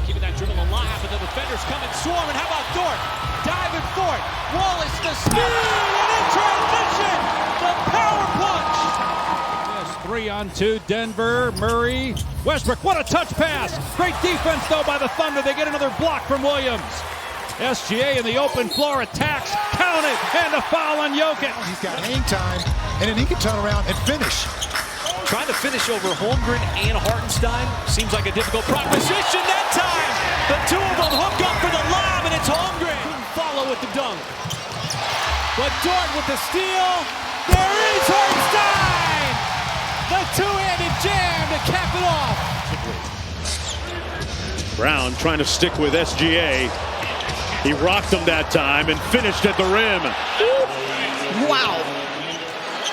keeping that dribble alive, but the defenders come and swarm. And how about Dort? Diving for it. Wallace, the speed, and in transition, the power punch. Yes, 3-on-2, Denver, Murray, Westbrook. What a touch pass. Great defense, though, by the Thunder. They get another block from Williams. SGA in the open floor attacks, count it, and a foul on Jokic. He's got hang time, and then he can turn around and finish. Trying to finish over Holmgren and Hartenstein seems like a difficult proposition that time. The two of them hook up for the lob, and it's Holmgren. Couldn't follow with the dunk. But Dort with the steal. There is Hartenstein! The two-handed jam to cap it off. Brown trying to stick with SGA. He rocked him that time and finished at the rim. Wow.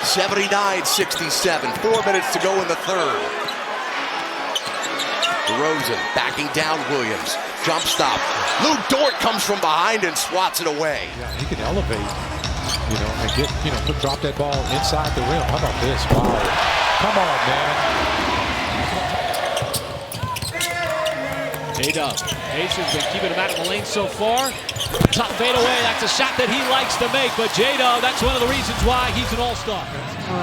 79-67. 4 minutes to go in the third. DeRozan backing down Williams. Jump stop. Lou Dort comes from behind and swats it away. Yeah, he can elevate, and get, drop that ball inside the rim. How about this? Wow. Come on, man. J-Dub. Nation's been keeping him out of the lane so far. Top fadeaway, that's a shot that he likes to make, but J-Dub, that's one of the reasons why he's an all-star.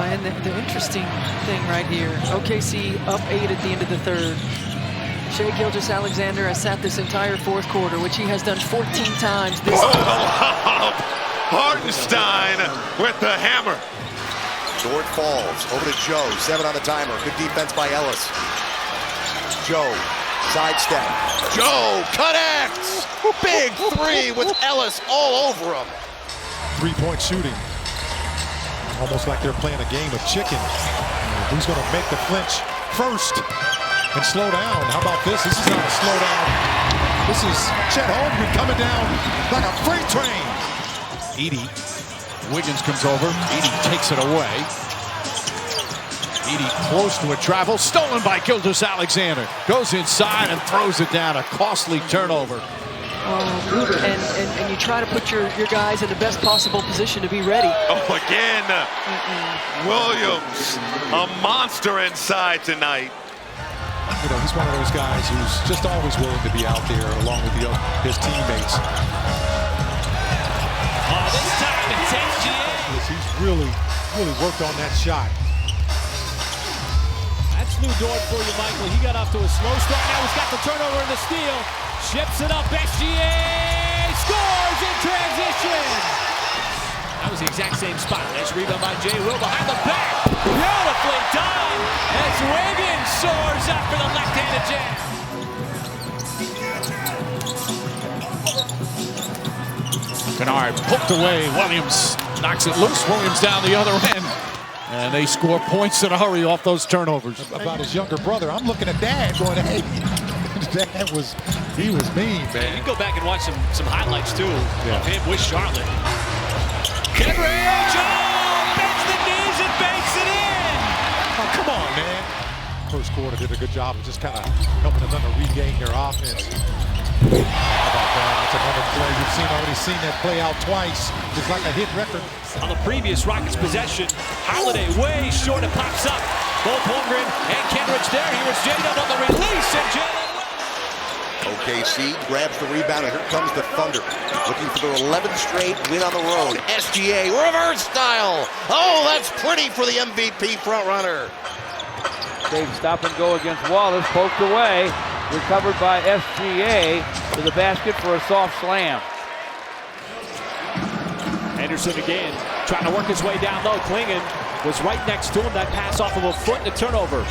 And the interesting thing right here, OKC up 8 at the end of the third. Shai Gilgeous-Alexander has sat this entire fourth quarter, which he has done 14 times this season. Hartenstein with the hammer. Dort falls over to Joe. 7 on the timer. Good defense by Ellis. Joe. Sidestep. Joe connects. Big three with Ellis all over him. Three-point shooting. Almost like they're playing a game of chicken. Who's going to make the flinch first and slow down? How about this? This is not a slow down. This is Chet Holmgren coming down like a freight train. Edey. Wiggins comes over. Edey takes it away. Edey close to a travel, stolen by Gilgeous-Alexander. Goes inside and throws it down. A costly turnover. And you try to put your guys in the best possible position to be ready. Oh, again, Williams, a monster inside tonight. He's one of those guys who's just always willing to be out there along with his teammates. This time it's SGA. He's really worked on that shot. That's Lou Dort for you, Michael. He got off to a slow start. Now he's got the turnover and the steal. Ships it up. SGA scores in transition. That was the exact same spot. Nice rebound by Jay Will behind the back. Beautifully done as Wiggins soars up for the left-handed jam. Kennard poked away. Williams knocks it loose. Williams down the other end. And they score points in a hurry off those turnovers. About his younger brother, I'm looking at Dad going, hey, Dad was mean, man. You can go back and watch some highlights, too, of him with Charlotte. Kenrich, bends the knees and banks it in. Oh, come on, man. First quarter did a good job of just kind of helping them to regain their offense. How about that? That's another play. You've already seen that play out twice. It's like a hit record. On the previous Rockets possession, Holiday way short, it pops up. Both Holmgren and Kenrich there. Here was J-Dub on the release, and Jalen. OKC grabs the rebound, and here comes the Thunder. Looking for their 11th straight win on the road. SGA, reverse style. Oh, that's pretty for the MVP frontrunner. Big stop and go against Wallace, poked away. Recovered by SGA to the basket for a soft slam. Anderson again, trying to work his way down low. Klingon was right next to him. That pass off of a foot and a turnover.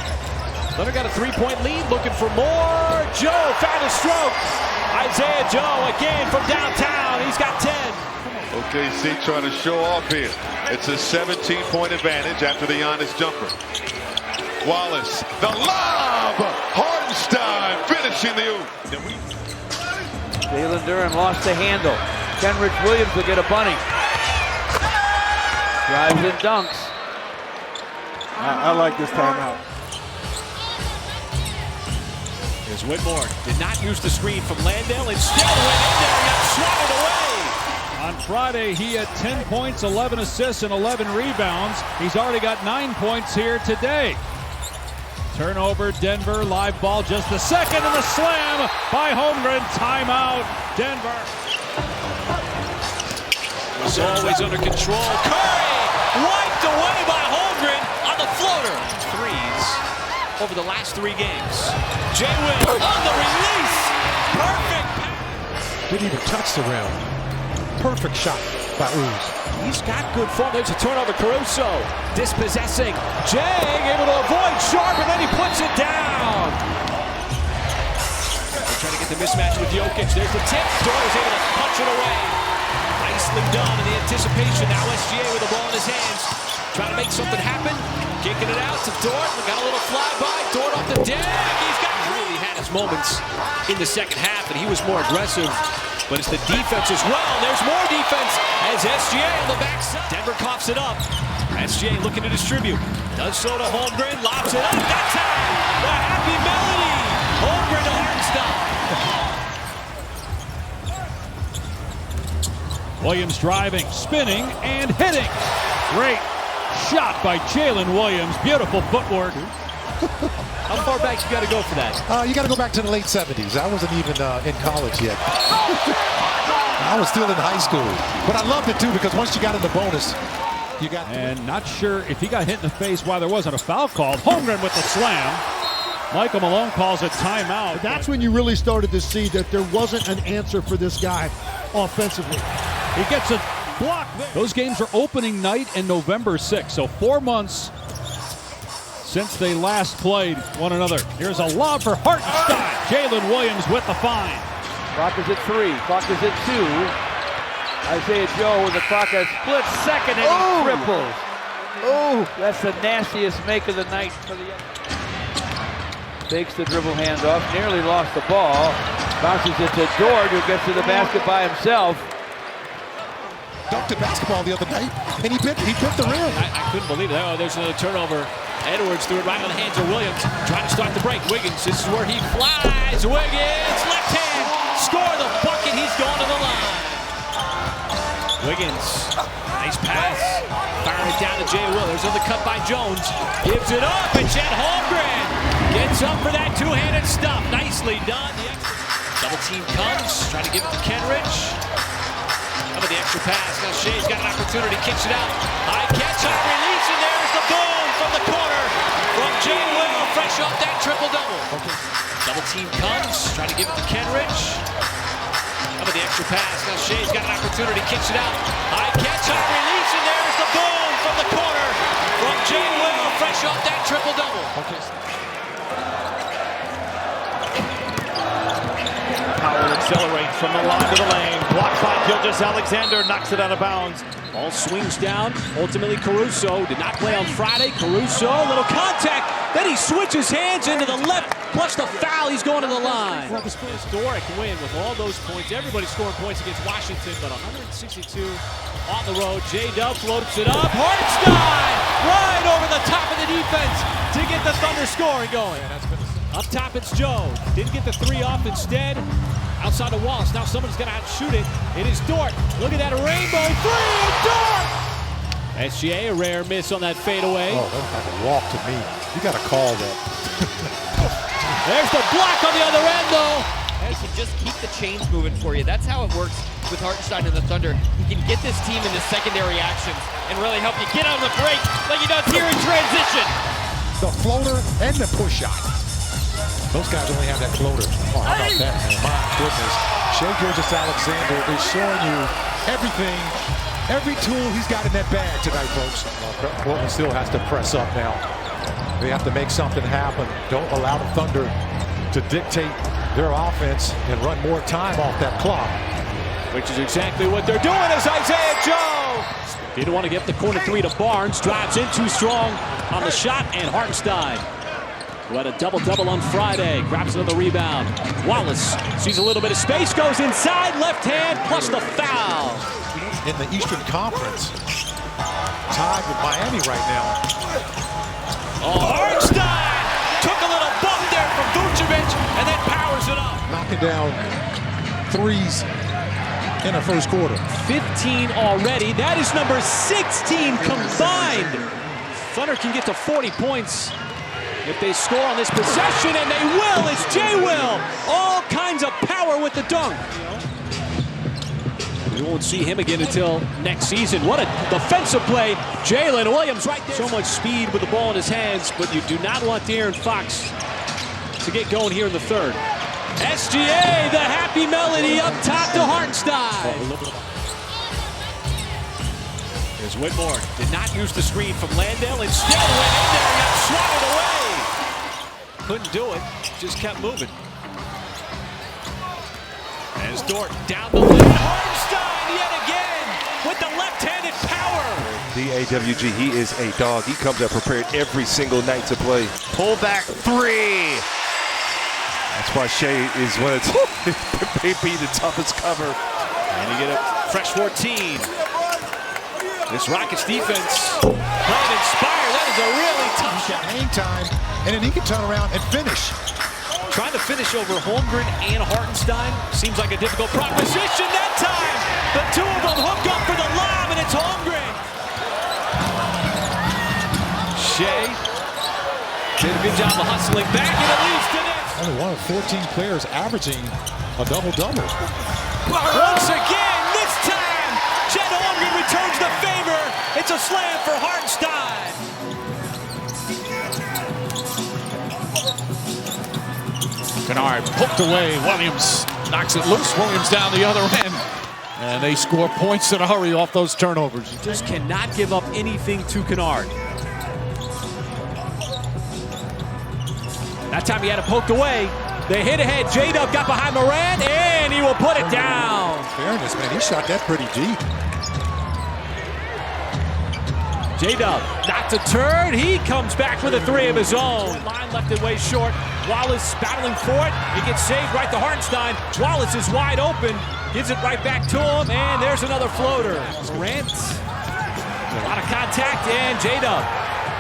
Thunder got a three-point lead, looking for more. Joe found a stroke. Isaiah Joe again from downtown. He's got 10. OKC trying to show off here. It's a 17-point advantage after the Giannis jumper. Wallace, the lob! Hartenstein finishing the oop. Jalen Duren lost the handle. Kenrich Williams will get a bunny. Drives and dunks. I like this timeout. Here's Whitmore. Did not use the screen from Landale. Instead went in there and got swatted away. On Friday, he had 10 points, 11 assists, and 11 rebounds. He's already got 9 points here today. Turnover, Denver, live ball, just a second, and the slam by Holmgren. Timeout, Denver. Was always under control. Curry wiped away by Holmgren on the floater. Threes over the last 3 games. Jay Will on the release. Perfect pass. Didn't even touch the rim. Perfect shot by Ooze. He's got good form. There's a turnover. Caruso dispossessing. Jay able to avoid Sharp, and then he puts it down. They're trying to get the mismatch with Jokic. There's the tip. Dort is able to punch it away. Nicely done in the anticipation. Now SGA with the ball in his hands. Trying to make something happen. Kicking it out to Dort. We got a little flyby. Dort off the deck. He's got really had his moments in the second half, and he was more aggressive. But it's the defense as well. There's more defense as SGA on the backside. Denver coughs it up. SGA looking to distribute. Does so to Holmgren. Lobs it up. That time, the happy melody. Holmgren to Hartenstein. Williams driving, spinning, and hitting. Great shot by Jalen Williams. Beautiful footwork. How far back you got to go for that? You got to go back to the late 70s. I wasn't even in college yet. I was still in high school. But I loved it, too, because once you got in the bonus, you got... And not sure if he got hit in the face why there wasn't a foul called. Holmgren with the slam. Michael Malone calls a timeout. That's when you really started to see that there wasn't an answer for this guy offensively. He gets a block there. Those games are opening night and November 6th, so 4 months since they last played one another. Here's a lob for Hartenstein. Jalen Williams with the find. Clock is at 3. Clock is at 2. Isaiah Joe with the clock at split second, and he triples. Oh, that's the nastiest make of the night for the other. Takes the dribble handoff, nearly lost the ball. Bounces it to Dort, who gets to the basket by himself. Dunked the basketball the other night, and he bit the rim. I couldn't believe it. Oh, there's another turnover. Edwards threw it right on the hands of Williams. Trying to start the break. Wiggins, this is where he flies. Wiggins, left hand. Score the bucket. He's going to the line. Wiggins, nice pass. Firing it down to Jay Will. There's another cut by Jones. Gives it up, and Chet Holmgren gets up for that two-handed stuff. Nicely done. Double team comes. Trying to give it to Kenrich. How about the extra pass? Now Shea's got an opportunity. Kicks it out. High catch, high release, and there's the boom from the corner from Jay Will. Fresh off that triple-double. Double team comes. Trying to give it to Kenrich. How about the extra pass? Now Shea's got an opportunity. Kicks it out. High catch, high release, and there's the boom from the corner from Jay Will. Fresh off that triple-double. Powell accelerates from the line to the lane. Blocked by Gilgeous-Alexander. Knocks it out of bounds. Ball swings down. Ultimately, Caruso did not play on Friday. Caruso, a little contact. Then he switches hands into the left. Plus the foul. He's going to the line. Historic win with all those points. Everybody scoring points against Washington, but 162 on the road. J-Dub floats it up. Hartenstein right over the top of the defense to get the Thunder scoring going. Up top, it's Joe. Didn't get the 3 off instead. Outside of Wallace. Now someone's going to shoot it. It is Dort. Look at that rainbow 3. Dort! SGA, a rare miss on that fadeaway. Oh, that was like a walk to me. You got to call that. There's the block on the other end, though. He can just keep the chains moving for you. That's how it works with Hartenstein and the Thunder. He can get this team into secondary actions and really help you get on the break like he does here in transition. The floater and the push shot. Those guys only have that floater. Oh, how about that, man? My goodness. Shai Gilgeous-Alexander is showing you everything, every tool he's got in that bag tonight, folks. Portland still has to press up now. They have to make something happen. Don't allow the Thunder to dictate their offense and run more time off that clock. Which is exactly what they're doing as Isaiah Joe. Didn't want to get the corner 3 to Barnes. Drives in too strong on the shot, and Hartenstein, who had a double-double on Friday, grabs another rebound. Wallace sees a little bit of space, goes inside, left hand, plus the foul. In the Eastern Conference, tied with Miami right now. Oh, Hartenstein took a little bump there from Vucevic and then powers it up. Knocking down threes in the first quarter. 15 already. That is number 16 combined. Thunder can get to 40 points if they score on this possession, and they will. It's Jay Will. All kinds of power with the dunk. We won't see him again until next season. What a defensive play. Jalen Williams right there. So much speed with the ball in his hands, but you do not want De'Aaron Fox to get going here in the third. SGA, the happy melody up top to Hartenstein. Here's Whitmore. Did not use the screen from Landale. Instead went in there and got swatted away. Couldn't do it. Just kept moving. As Dort down the lane. Hartenstein yet again with the left-handed power. DAWG, he is a dog. He comes out prepared every single night to play. Pull back three. That's why Shea is one of maybe the toughest cover. And you get a fresh 14. This Rockets defense playing inspired. That is a really tough shot. Hang time, and then he can turn around and finish. Trying to finish over Holmgren and Hartenstein seems like a difficult proposition that time. The two of them hook up for the lob, and it's Holmgren. Shea did a good job of hustling back, and it leads to this. Only one of 14 players averaging a double-double. Once again, this time, Chet Holmgren returns the favor. It's a slam for Hartenstein. Kennard poked away. Williams knocks it loose. Williams down the other end. And they score points in a hurry off those turnovers. You just cannot give up anything to Kennard. That time he had it poked away. They hit ahead. J-Dub got behind Morant, and he will put it down. Fairness, man, he shot that pretty deep. J-Dub not to turn. He comes back with a three of his own. Line left it way short. Wallace battling for it. He gets saved right to Hartenstein. Wallace is wide open. Gives it right back to him, and there's another floater. Morant. A lot of contact, and J-Dub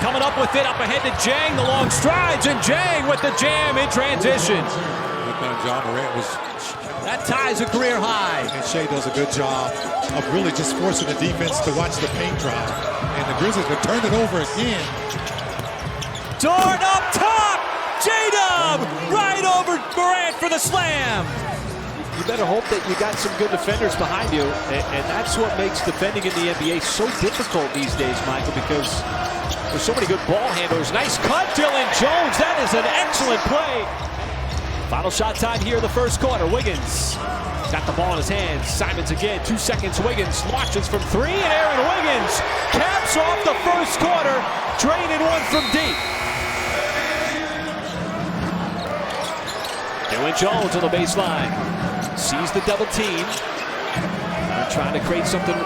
coming up with it, up ahead to Jang, the long strides, and Jang with the jam in transition. John Morant was... That ties a career high. And Shea does a good job of really just forcing the defense to watch the paint dry. And the Grizzlies have turned it over again. Dort up top! J-Dub right over Morant for the slam. You better hope that you got some good defenders behind you, and that's what makes defending in the NBA so difficult these days, Michael, because there's so many good ball handlers. Nice cut, Dylan Jones. That is an excellent play. Final shot time here in the first quarter. Wiggins got the ball in his hands. Simons again, 2 seconds. Wiggins launches from three, and Aaron Wiggins caps off the first quarter, draining one from deep. Dylan Jones on the baseline. Sees the double team. Trying to create something.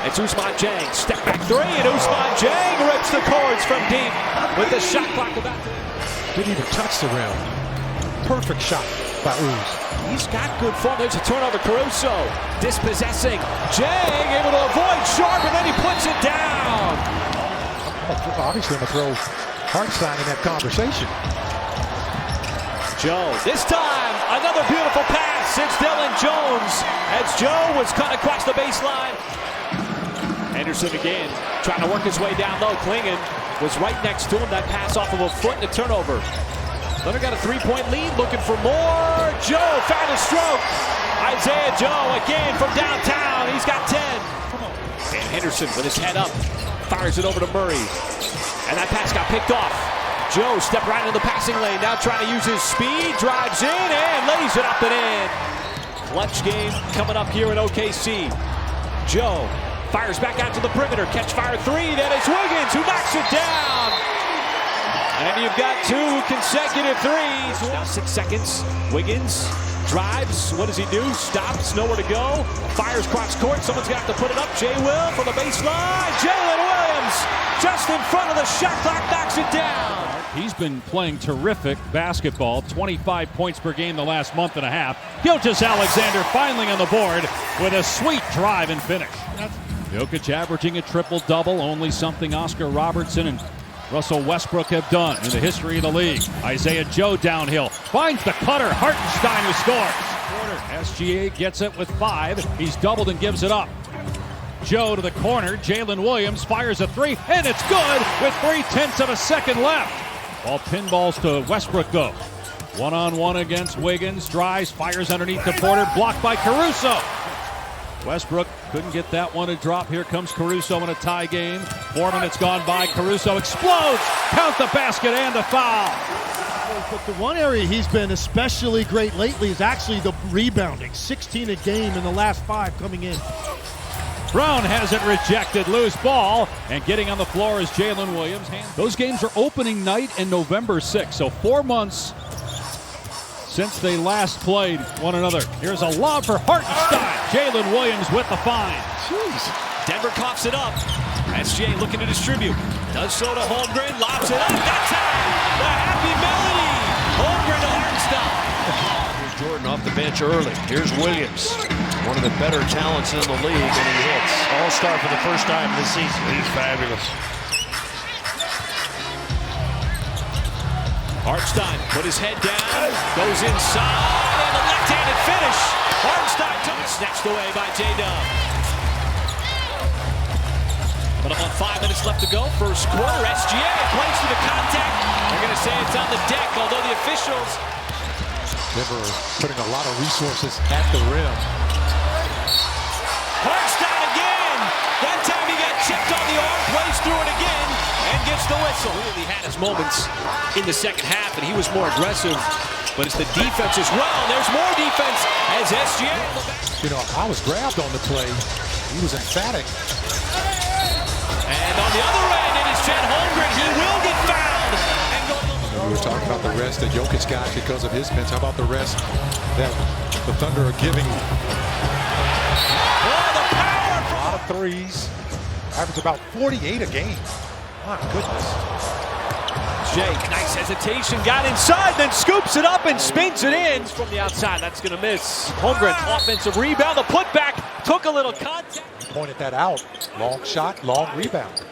It's Ousmane Dieng. Step back three, and Ousmane Dieng rips the cords from deep with the shot clock about. Didn't even touch the rim. Perfect shot by Uz. He's got good form. There's a turnover. Caruso dispossessing. Dieng able to avoid Sharp, and then he puts it down. Obviously, I'm going to throw Hartenstein in that conversation. Joe, this time, another beautiful pass. It's Dylan Jones as Joe was cut across the baseline. Henderson again, trying to work his way down low. Klingon was right next to him. That pass off of a foot and a turnover. Leonard got a three-point lead, looking for more. Joe found a stroke. Isaiah Joe again from downtown. He's got 10. And Henderson with his head up, fires it over to Murray. And that pass got picked off. Joe stepped right into the passing lane, now trying to use his speed, drives in, and lays it up and in. Clutch game coming up here in OKC. Joe fires back out to the perimeter, catch fire three, that is Wiggins who knocks it down. And you've got 2 consecutive threes. Now 6 seconds, Wiggins drives, what does he do? Stops, nowhere to go, fires cross court, someone's got to put it up. Jay Will from the baseline, Jalen Williams just in front of the shot clock, knocks it down. He's been playing terrific basketball, 25 points per game the last month and a half. Gilgeous-Alexander finally on the board with a sweet drive and finish. Jokic averaging a triple-double, only something Oscar Robertson and Russell Westbrook have done in the history of the league. Isaiah Joe downhill, finds the cutter, Hartenstein who scores. SGA gets it with 5, he's doubled and gives it up. Joe to the corner, Jalen Williams fires a three, and it's good with 0.3 seconds left. Ball pinballs to Westbrook, though. One-on-one against Wiggins. Drives, fires underneath the Porter. Blocked by Caruso. Westbrook couldn't get that one to drop. Here comes Caruso in a tie game. 4 minutes gone by. Caruso explodes. Count the basket and a foul. But the one area he's been especially great lately is actually the rebounding. 16 a game in the last 5 coming in. Brown has it rejected. Loose ball. And getting on the floor is Jalen Williams. Those games are opening night and November 6th. So 4 months since they last played one another. Here's a lob for Hartenstein. Jalen Williams with the find. Jeez. Denver coughs it up. SGA looking to distribute. Does so to Holmgren. Lobs it up. That time. The happy melody. Holmgren to Hartenstein. Here's Jordan off the bench early. Here's Williams. One of the better talents in the league, and he hits. All-star for the first time this season. He's fabulous. Hartenstein put his head down, goes inside, and a left-handed finish. Hartenstein took it, snatched away by J-Dub. But about 5 minutes left to go, first quarter. SGA plays through the contact. They're going to say it's on the deck, although the officials. Denver putting a lot of resources at the rim. Hartenstein again. That time he got chipped on the arm, plays through it again, and gets the whistle. Really had his moments in the second half, and he was more aggressive. But it's the defense as well. There's more defense as SGA. You know, I was grabbed on the play. He was emphatic. And on the other end, it is Chet Holmgren. He will get fouled. And go we were talking about the rest that Jokic got because of his bench. How about the rest that the Thunder are giving? Oh, the power! A lot of threes. Average about 48 a game. My goodness. Jake, nice hesitation, got inside, then scoops it up and spins it in. From the outside, that's going to miss. Holmgren, offensive rebound, the putback, took a little contact. Pointed that out. Long shot, long rebound.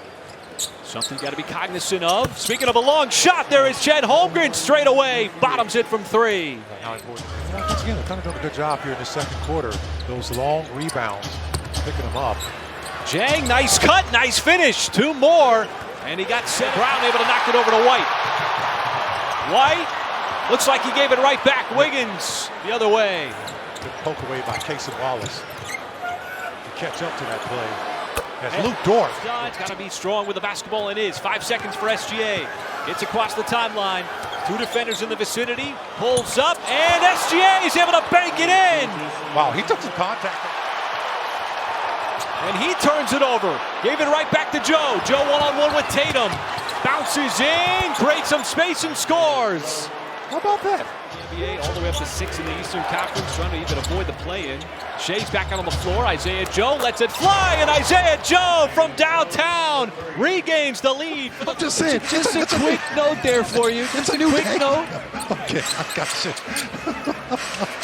Something you got to be cognizant of. Speaking of a long shot, there is Chet Holmgren straight away. Bottoms it from 3. Once again, the Thunder doing a good job here in the second quarter. Those long rebounds, picking them up. Jang, nice cut, nice finish. 2 more. And he got set. Brown able to knock it over to White. White looks like he gave it right back. Wiggins the other way. Good poke away by Casey Wallace to catch up to that play. That's Luke Dort. It's got to be strong with the basketball and is. 5 seconds for SGA. Gets across the timeline. 2 defenders in the vicinity. Pulls up and SGA is able to bank it in. Wow, he took some contact. And he turns it over. Gave it right back to Joe. Joe one-on-one with Tatum. Bounces in, creates some space and scores. How about that? The NBA all the way up to 6 in the Eastern Conference, trying to even avoid the play-in. Shea's back out on the floor. Isaiah Joe lets it fly, and Isaiah Joe from downtown regains the lead. For the just saying, just a quick note there for you. Just a quick note. Okay, I got you.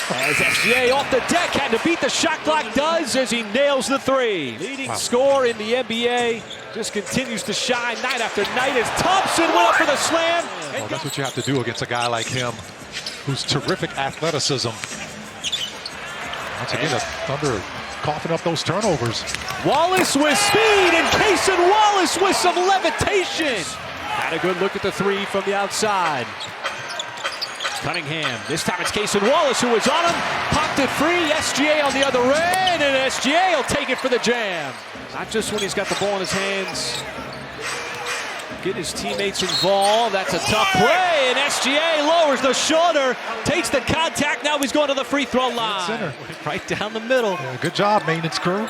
As SGA off the deck, had to beat the shot clock, does as he nails the 3. Leading scorer in the NBA, just continues to shine night after night as Thompson went up for the slam. Well, that's what you have to do against a guy like him, who's terrific athleticism. Once again, the Thunder coughing up those turnovers. Wallace with speed, and Cason Wallace with some levitation. Had a good look at the 3 from the outside. Cunningham, this time it's Cason Wallace who was on him, popped it free, SGA on the other end, and SGA will take it for the jam. Not just when he's got the ball in his hands. Get his teammates involved, that's a tough play, and SGA lowers the shoulder, takes the contact, now he's going to the free throw line. Center. Right down the middle. Yeah, good job, maintenance crew.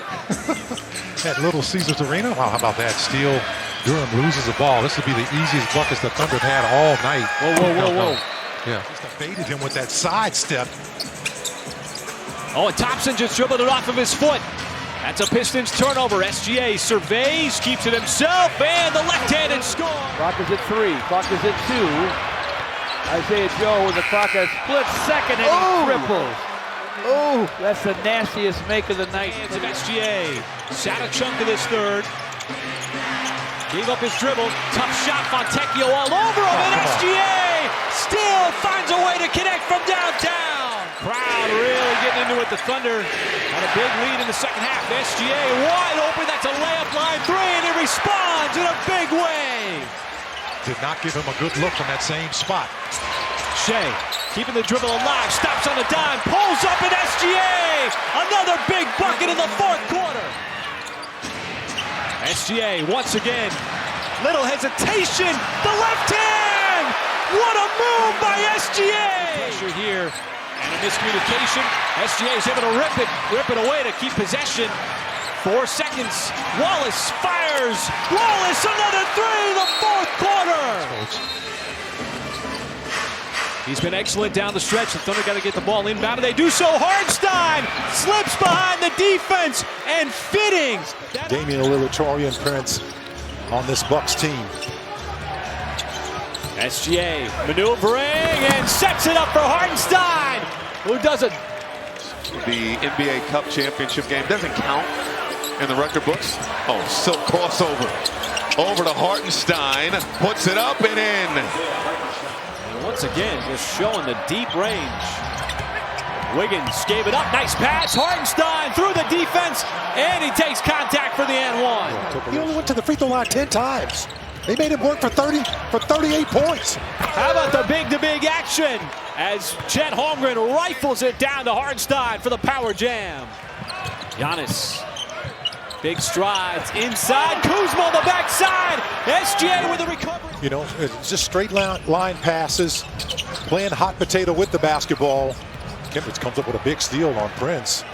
At Little Caesars Arena. Wow, how about that steal? Durham loses the ball. This would be the easiest buckets the Thunder have had all night. Whoa. Yeah, just evaded him with that sidestep. Oh, and Thompson just dribbled it off of his foot. That's a Pistons turnover. SGA surveys, keeps it himself, and the left-handed score. Clock is at 3. Clock is at 2. Isaiah Joe with the clock at split second, and he triples. Oh, that's the nastiest make of the night. Hands of SGA. Sat a chunk of this third. Gave up his dribble. Tough shot. Fontecchio all over him, and SGA still finds a way to connect from downtown. Crowd really getting into it. The Thunder had a big lead in the second half. SGA wide open. That's a layup line 3, and he responds in a big way. Did not give him a good look from that same spot. Shea keeping the dribble alive, stops on a dime, pulls up at SGA. Another big bucket in the fourth quarter. SGA once again, little hesitation, the left hand. What a move by SGA. Pressure here and a miscommunication. SGA is able to rip it away to keep possession. 4 seconds. Wallace fires. Wallace another three in the fourth quarter. He's been excellent down the stretch. The Thunder got to get the ball inbound, and they do so. Hartenstein slips behind the defense and fitting. Damian Lillard, Taurean Prince on this Bucks team. SGA maneuvering and sets it up for Hartenstein, who does it. The NBA Cup championship game doesn't count in the record books. Oh, silk crossover. Over to Hartenstein, puts it up and in. Once again, just showing the deep range. Wiggins gave it up. Nice pass. Hartenstein through the defense, and he takes contact for the and one. He only went to the free throw line 10 times. They made him work for 38 points. How about the big-to-big action as Chet Holmgren rifles it down to Hartenstein for the power jam. Giannis. Big strides inside. Kuzma on the backside. SGA with a recovery. You know, it's just straight line passes, playing hot potato with the basketball. Kenrich comes up with a big steal on Prince.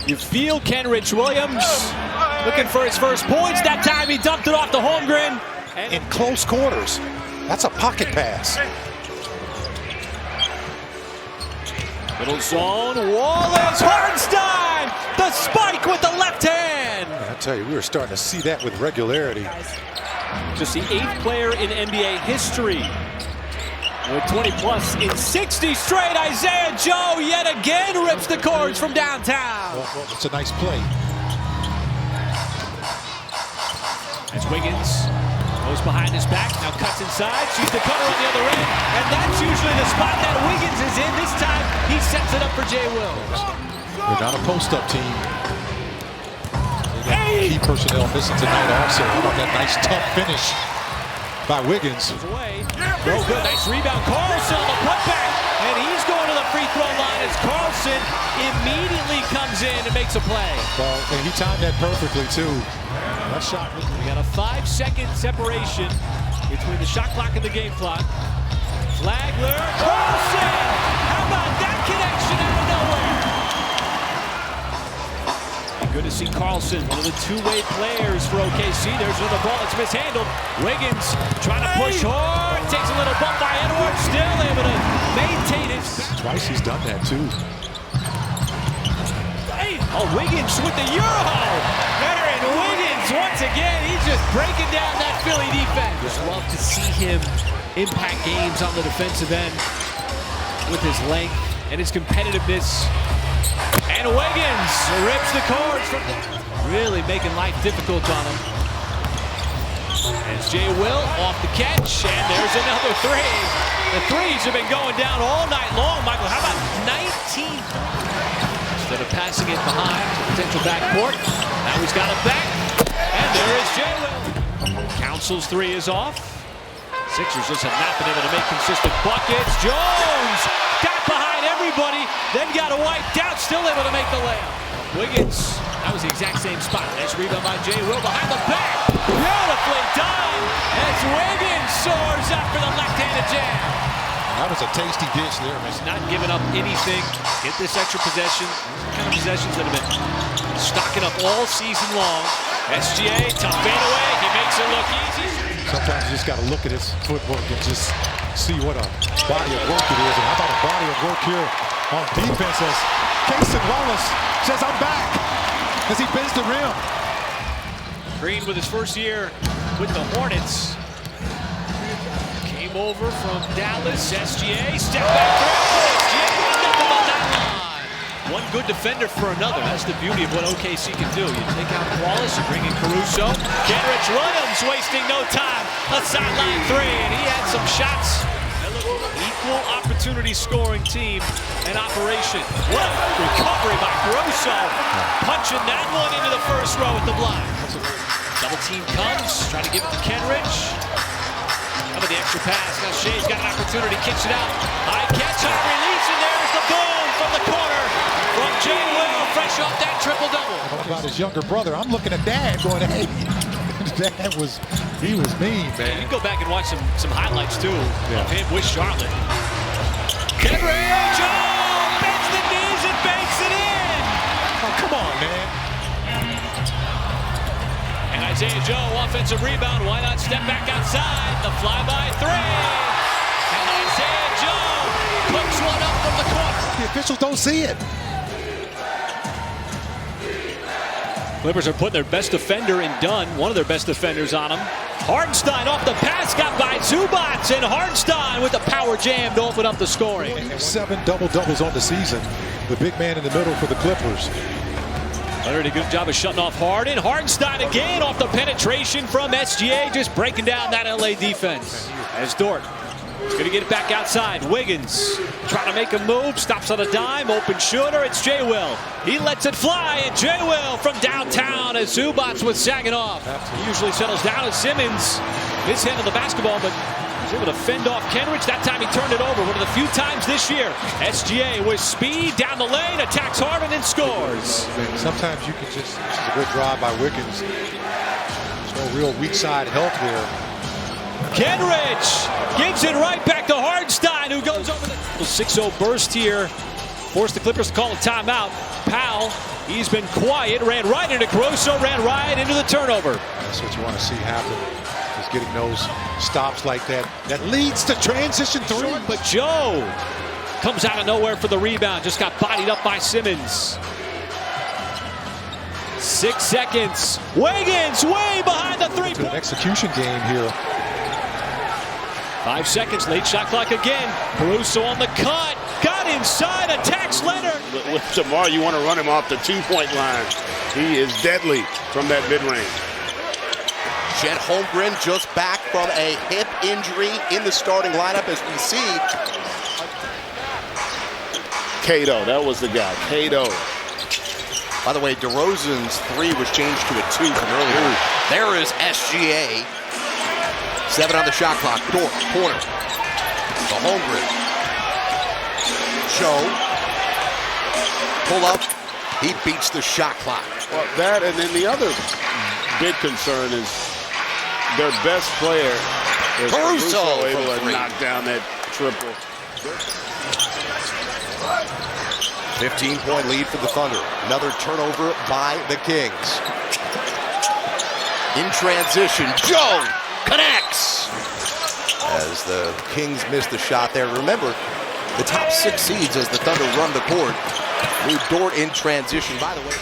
You feel Kenrich Williams looking for his first points. That time he dumped it off to Holmgren. And in close quarters, that's a pocket pass. Middle zone, Wallace, Hartenstein, the spike with the left hand. I tell you, we were starting to see that with regularity. Just the 8th player in NBA history with 20-plus in 60 straight. Isaiah Joe yet again rips the cords from downtown. Well, it's a nice play. As Wiggins goes behind his back, now cuts inside, shoots the cutter on the other end, and that's usually the spot that Wiggins is in. This time, he sets it up for Jay Wills. They're not a post-up team. Key personnel missing tonight also. How about that nice tough finish by Wiggins? Away. Real good, nice rebound. Carlson on the putback, and he's going to the free throw line as Carlson immediately comes in and makes a play. Well, and he timed that perfectly too. That shot. We got a 5-second separation between the shot clock and the game clock. Flagler, Carlson! How about that connection out of nowhere? Good to see Carlson, one of the two-way players for OKC. There's another ball that's mishandled. Wiggins trying to push hard. Takes a little bump by Edwards. Still able to maintain his. Twice he's done that too. Oh, Wiggins with the Euro. Aaron Wiggins once again. He's just breaking down that Philly defense. Just love to see him impact games on the defensive end with his length and his competitiveness. And Wiggins rips the cords from really making life difficult on him. As Jay Will off the catch, and there's another three. The threes have been going down all night long, Michael. How about 19? Instead of passing it behind to potential backcourt, now he's got it back. And there is Jay Will. Council's three is off. Sixers just have not been able to make consistent buckets. Jones got behind everybody, then got it wiped out, still able to make the layup. Wiggins, that was the exact same spot. Nice rebound by Jay Will behind the back. Beautifully done as Wiggins soars up for the left-handed jam. That was a tasty dish there, man. He's not giving up anything. Get this extra possession. These are the kind of possessions that have been stocking up all season long. SGA, tough fadeaway. He makes it look easy. Sometimes you just got to look at his footwork and just see what a body of work it is. And how about a body of work here on defense as Cason Wallace says, I'm back, as he bends the rim. Green with his first year with the Hornets. Came over from Dallas. SGA, step back three. SGA with nothing but that line. One good defender for another. That's the beauty of what OKC can do. You take out Wallace, you bring in Caruso. Kenrich Williams wasting no time. A sideline three, and he had some shots. Equal opportunity scoring team and operation. What a recovery by Caruso. Punching that one into the first row at the block. Double team comes, trying to give it to Kenrich. How about the extra pass? Now Shea's got an opportunity, kicks it out. High catch, high release, and there's the boom from the corner from Jay Will, fresh off that triple-double. What about his younger brother? I'm looking at Dad going, hey, Dad was mean, man. You can go back and watch some highlights, too, of him with Charlotte. Kenridge, bends the knees and banks it in. Oh, come on, man. And Isaiah Joe, offensive rebound. Why not step back outside? The flyby three. And Isaiah Joe cooks one up from the corner. The officials don't see it. Clippers are putting their best defender in Dunn, one of their best defenders on him. Hartenstein off the pass, got by Zubac, and Hartenstein with the power jam to open up the scoring. 7 double-doubles on the season. The big man in the middle for the Clippers. Leonard did a good job of shutting off Harden. Hartenstein again off the penetration from SGA, just breaking down that LA defense. As Dort is going to get it back outside. Wiggins trying to make a move, stops on a dime, open shooter. It's Jay Will. He lets it fly, and Jay Will from downtown as Zubac was sagging off. He usually settles down as Simmons mishandled the basketball, but was able to fend off Kenridge. That time he turned it over. One of the few times this year. SGA with speed down the lane, attacks Harden and scores. Sometimes you can just, this is a good drive by Wiggins. There's no real weak side help here. Kenridge gives it right back to Hartenstein, who goes over the 6-0 burst here. Forced the Clippers to call a timeout. Powell, he's been quiet, ran right into Caruso, ran right into the turnover. That's what you want to see happen. Is getting those stops like that. That leads to transition three. Short, but Joe comes out of nowhere for the rebound. Just got bodied up by Simmons. 6 seconds. Wiggins way behind the three-point. An execution game here. 5 seconds, late shot clock again. Caruso on the cut, got inside, attacks Leonard. With DeMar, you want to run him off the two-point line. He is deadly from that mid-range. Chet Holmgren just back from a hip injury in the starting lineup as we see. Cato, that was the guy, Cato. By the way, DeRozan's three was changed to a 2 from earlier. There is SGA. 7 on the shot clock. Dort, corner. The Holmgren. Joe. Pull up. He beats the shot clock. Well, that and then the other big concern is their best player is Caruso able to knock down that triple. 15-point lead for the Thunder. Another turnover by the Kings. In transition, Joe connects. As the Kings missed the shot there. Remember, the top 6 seeds as the Thunder run the court. Lou Dort in transition. By the way,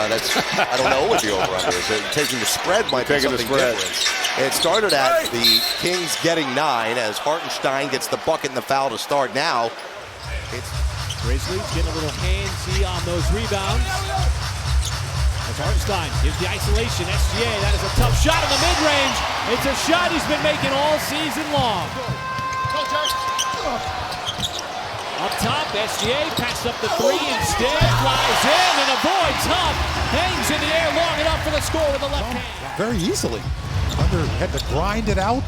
that's I don't know what the over-under is. Taking the spread might be something different. It started at the Kings getting 9 as Hartenstein gets the bucket and the foul to start. Now, it's Grizzlies getting a little handsy on those rebounds. As Hartenstein gives the isolation. SGA, that is a tough shot in the mid-range. It's a shot he's been making all season long. Up top, SGA passes up the 3 instead, flies in and avoids Huff. Hangs in the air long enough for the score with the left hand. Very easily. Thunder had to grind it out.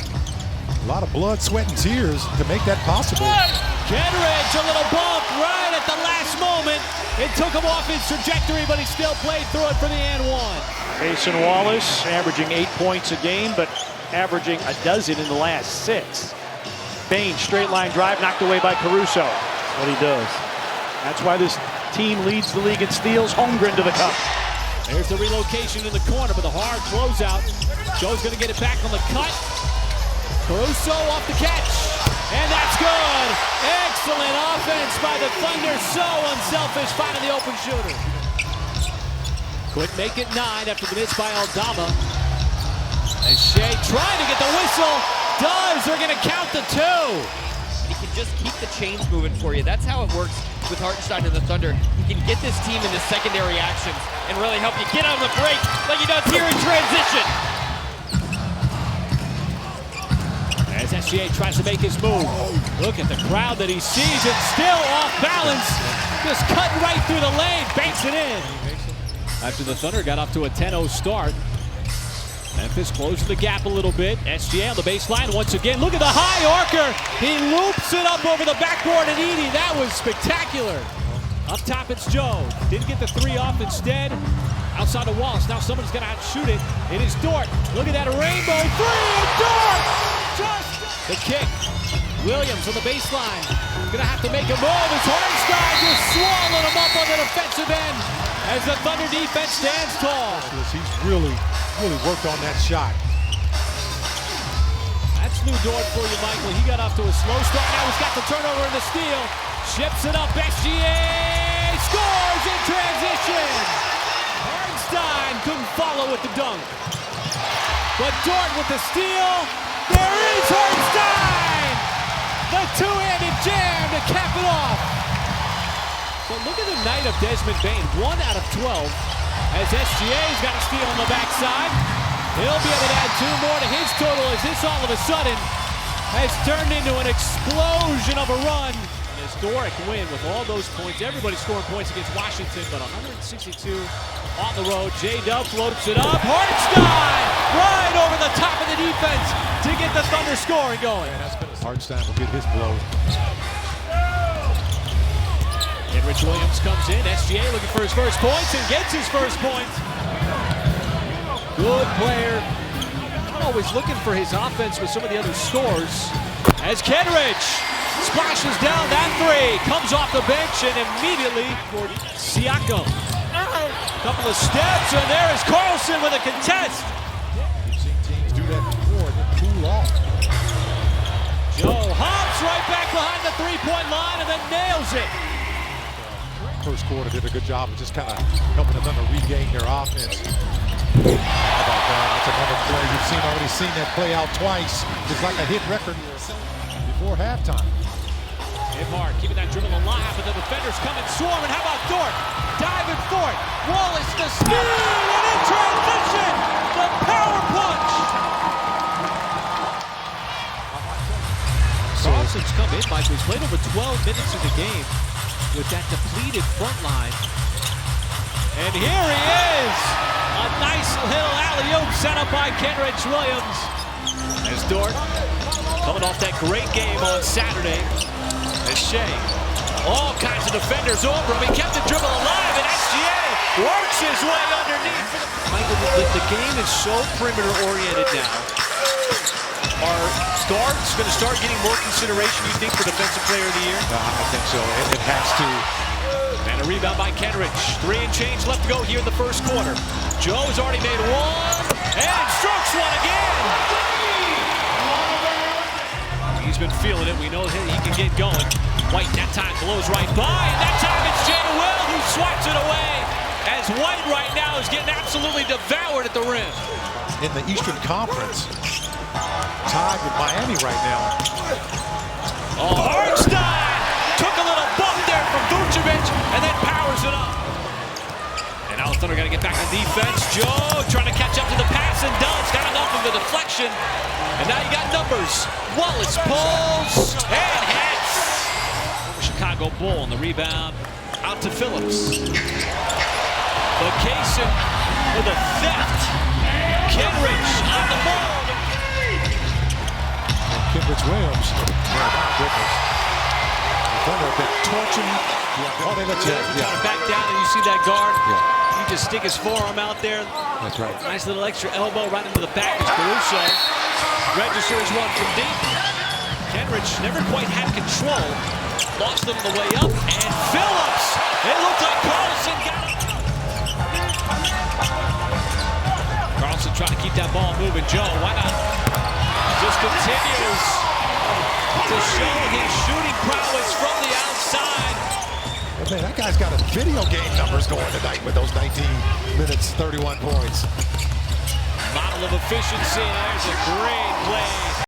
A lot of blood, sweat, and tears to make that possible. Kenridge, a little bump right at the last moment. It took him off his trajectory, but he still played through it for the and one. Mason Wallace averaging 8 points a game, but averaging a dozen in the last 6. Bain, straight line drive, knocked away by Caruso. What he does. That's why this team leads the league in steals. Holmgren to the cup. There's the relocation in the corner, but the hard closeout. Joe's going to get it back on the cut. Caruso off the catch. And that's good. Excellent offense by the Thunder. So unselfish, finding the open shooter. Quick make it 9 after the miss by Aldama. As Shea trying to get the whistle. Does. They're going to count the 2. He can just keep the chains moving for you. That's how it works with Hartenstein and the Thunder. He can get this team into secondary actions and really help you get on the break like he does here in transition. As SGA tries to make his move. Look at the crowd that he sees. It's still off balance. Just cutting right through the lane. Banks it in. After the Thunder got off to a 10-0 start. Memphis closing the gap a little bit. SGA on the baseline once again. Look at the high arcer. He loops it up over the backboard and Edey. That was spectacular. Up top it's Joe. Didn't get the three off instead. Outside of Wallace. Now someone's going to outshoot it. It is Dort. Look at that rainbow three. And Dort! Just the kick. Williams on the baseline. Going to have to make a move. It's Hartenstein just swallowing him up on the defensive end as the Thunder defense stands tall. He's really worked on that shot. That's Lou Dort for you, Michael. He got off to a slow start. Now he's got the turnover and the steal. Ships it up. SGA scores in transition. Hartenstein couldn't follow with the dunk. But Dort with the steal. There is Hartenstein! The two-handed jam to cap it off. So look at the night of Desmond Bane. 1 out of 12. As SGA's got a steal on the backside. He'll be able to add 2 more to his total as this all of a sudden has turned into an explosion of a run. An historic win with all those points. Everybody scoring points against Washington, but 162 on the road. J-Dub floats it up. Hartenstein right over the top of the defense to get the Thunder scoring going. Hartenstein will get his blow. And Rich Williams comes in. SGA looking for his first points and gets his first point. Good player. Not always looking for his offense with some of the other scores. As Kenrich splashes down that three. Comes off the bench and immediately for Siakam. Couple of steps and there is Carlson with a contest. We've seen teams do that before, then cool off. Joe hops right back behind the three-point line and then nails it. First quarter did a good job of just kind of helping the Thunder regain their offense. How about that? That's another play. You've already seen that play out twice. It's like a hit record before halftime. Hard keeping that dribble alive, but the defenders come and swarm. And how about Dort? Diving for it. Wallace the speed and in transition, the power punch. Carlson's come in, Michael. He's played over 12 minutes in the game with that depleted front line. And here he is. A nice little alley-oop set up by Kenrich Williams. As Dort coming off that great game on Saturday. As Shea, all kinds of defenders over him. He kept the dribble alive, and SGA works his way underneath. Michael, the game is so perimeter-oriented now. Are guards going to start getting more consideration, you think, for Defensive Player of the Year? I think so. It has to. And a rebound by Kenrich. 3 and change left to go here in the first quarter. Joe has already made 1 and strokes one again. He's been feeling it. We know he can get going. White that time blows right by, and that time it's Jay Will who swats it away. As White right now is getting absolutely devoured at the rim. In the Eastern Conference, tied with Miami right now. Oh, Hartenstein took a little bump there from Vucevic and then powers it up. And now the Thunder got to get back on defense. Joe trying to catch up to the pass and does. Got enough of the deflection. And now you got numbers. Wallace pulls and hits. Chicago Bull on the rebound. Out to Phillips. Vacation with a theft. Kenrich on the ball. Kenrich Williams. My goodness. The Thunder have been torching. Oh, they let you. Trying to back down and you see that guard. He just stick his forearm out there. That's right. Nice little extra elbow right into the back of Caruso. Registers one from deep. Kenrich never quite had control. Lost it on the way up. And Phillips. It looked like Carlson got it. Carlson trying to keep that ball moving. Joe, why not? Just continues to show his shooting prowess from the outside. Oh, man, that guy's got a video game numbers going tonight with those 19 minutes, 31 points. Model of efficiency. There's a great play.